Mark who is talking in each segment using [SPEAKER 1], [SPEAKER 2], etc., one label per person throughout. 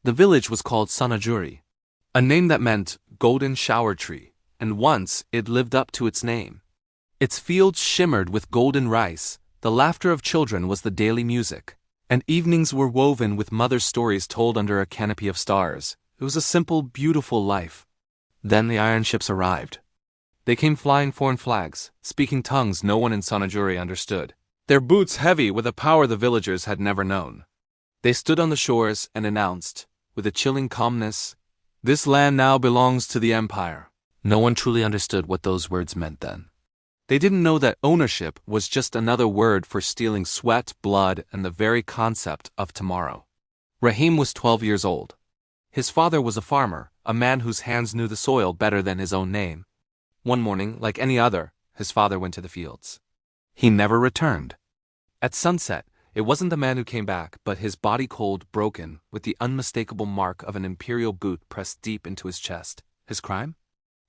[SPEAKER 1] The village was called Sanajuri, a name that meant golden shower tree, and once it lived up to its name. Its fields shimmered with golden rice, the laughter of children was the daily music, and evenings were woven with mother's stories told under a canopy of stars. It was a simple, beautiful life. Then the iron ships arrived. They came flying foreign flags, speaking tongues no one in Sanajuri understood, their boots heavy with a power the villagers had never known. They stood on the shores and announced, with a chilling calmness, "This land now belongs to the empire." No one truly understood what those words meant then. They didn't know that ownership was just another word for stealing sweat, blood, and the very concept of tomorrow. Rahim was 12 years old. His father was a farmer, a man whose hands knew the soil better than his own name. One morning, like any other, his father went to the fields. He never returned. At sunset, it wasn't the man who came back, but his body cold, broken, with the unmistakable mark of an imperial boot pressed deep into his chest. His crime?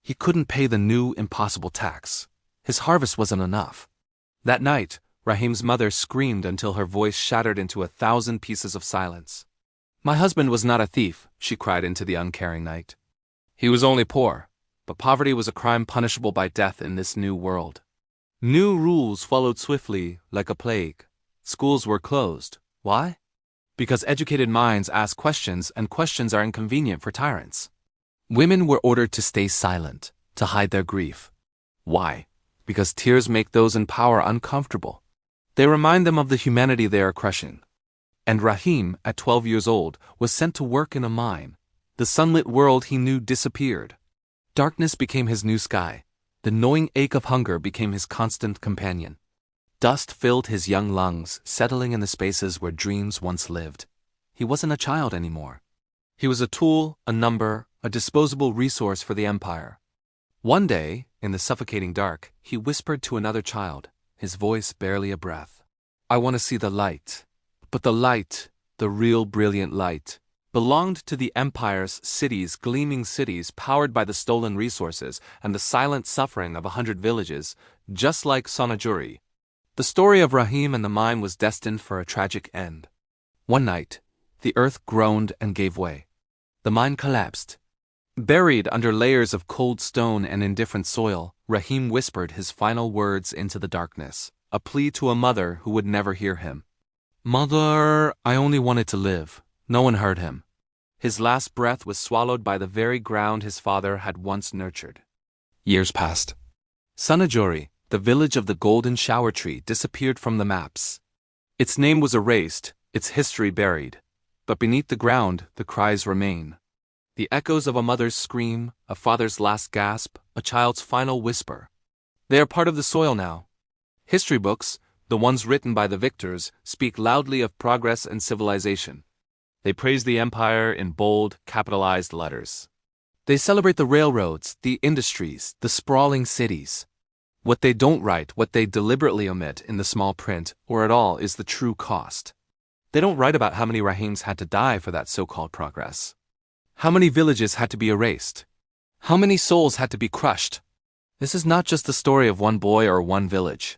[SPEAKER 1] He couldn't pay the new, impossible tax. His harvest wasn't enough. That night, Rahim's mother screamed until her voice shattered into 1,000 pieces of silence. "My husband was not a thief," she cried into the uncaring night. "He was only poor, but poverty was a crime punishable by death in this new world." New rules followed swiftly, like a plague. Schools were closed. Why? Because educated minds ask questions, and questions are inconvenient for tyrants. Women were ordered to stay silent, to hide their grief. Why? Because tears make those in power uncomfortable. They remind them of the humanity they are crushing. And Rahim, at 12 years old, was sent to work in a mine. The sunlit world he knew disappeared. Darkness became his new sky. The gnawing ache of hunger became his constant companion. Dust filled his young lungs, settling in the spaces where dreams once lived. He wasn't a child anymore. He was a tool, a number, a disposable resource for the empire. One day, in the suffocating dark, he whispered to another child, his voice barely a breath, "I want to see the light." But the light, the real brilliant light, belonged to the empire's cities, gleaming cities powered by the stolen resources and the silent suffering of 100 villages, just like Sanajuri. The story of Rahim and the mine was destined for a tragic end. One night, the earth groaned and gave way. The mine collapsed. Buried under layers of cold stone and indifferent soil, Rahim whispered his final words into the darkness, a plea to a mother who would never hear him. "Mother, I only wanted to live." No one heard him. His last breath was swallowed by the very ground his father had once nurtured. Years passed. Sanajuri, the village of the golden shower tree, disappeared from the maps. Its name was erased, its history buried. But beneath the ground, the cries remain. The echoes of a mother's scream, a father's last gasp, a child's final whisper. They are part of the soil now. History books, the ones written by the victors, speak loudly of progress and civilization. They praise the empire in bold, capitalized letters. They celebrate the railroads, the industries, the sprawling cities. What they don't write, what they deliberately omit in the small print, or at all, is the true cost. They don't write about how many Rahims had to die for that so-called progress. How many villages had to be erased? How many souls had to be crushed? This is not just the story of one boy or one village.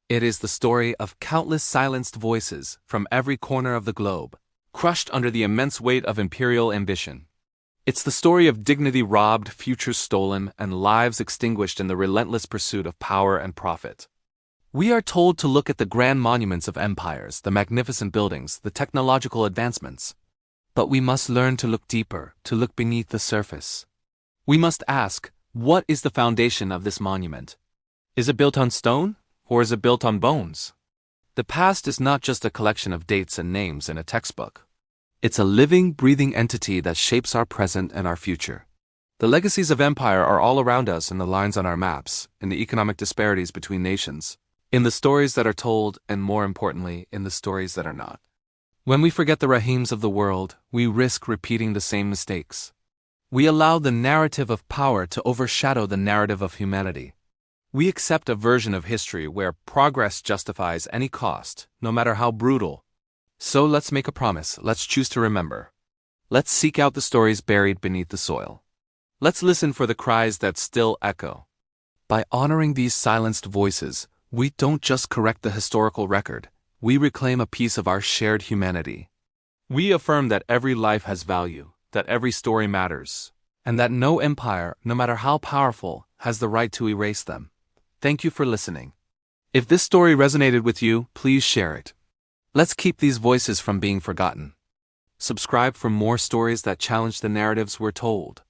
[SPEAKER 1] It is the story of countless silenced voices from every corner of the globe, crushed under the immense weight of imperial ambition. It's the story of dignity robbed, futures stolen, and lives extinguished in the relentless pursuit of power and profit. We are told to look at the grand monuments of empires, the magnificent buildings, the technological advancements. But we must learn to look deeper, to look beneath the surface. We must ask, what is the foundation of this monument? Is it built on stone, or is it built on bones? The past is not just a collection of dates and names in a textbook. It's a living, breathing entity that shapes our present and our future. The legacies of empire are all around us in the lines on our maps, in the economic disparities between nations, in the stories that are told, and more importantly, in the stories that are not. When we forget the Rahims of the world, we risk repeating the same mistakes. We allow the narrative of power to overshadow the narrative of humanity. We accept a version of history where progress justifies any cost, no matter how brutal. So let's make a promise, let's choose to remember. Let's seek out the stories buried beneath the soil. Let's listen for the cries that still echo. By honoring these silenced voices, we don't just correct the historical record, we reclaim a piece of our shared humanity. We affirm that every life has value, that every story matters, and that no empire, no matter how powerful, has the right to erase them. Thank you for listening. If this story resonated with you, please share it. Let's keep these voices from being forgotten. Subscribe for more stories that challenge the narratives we're told.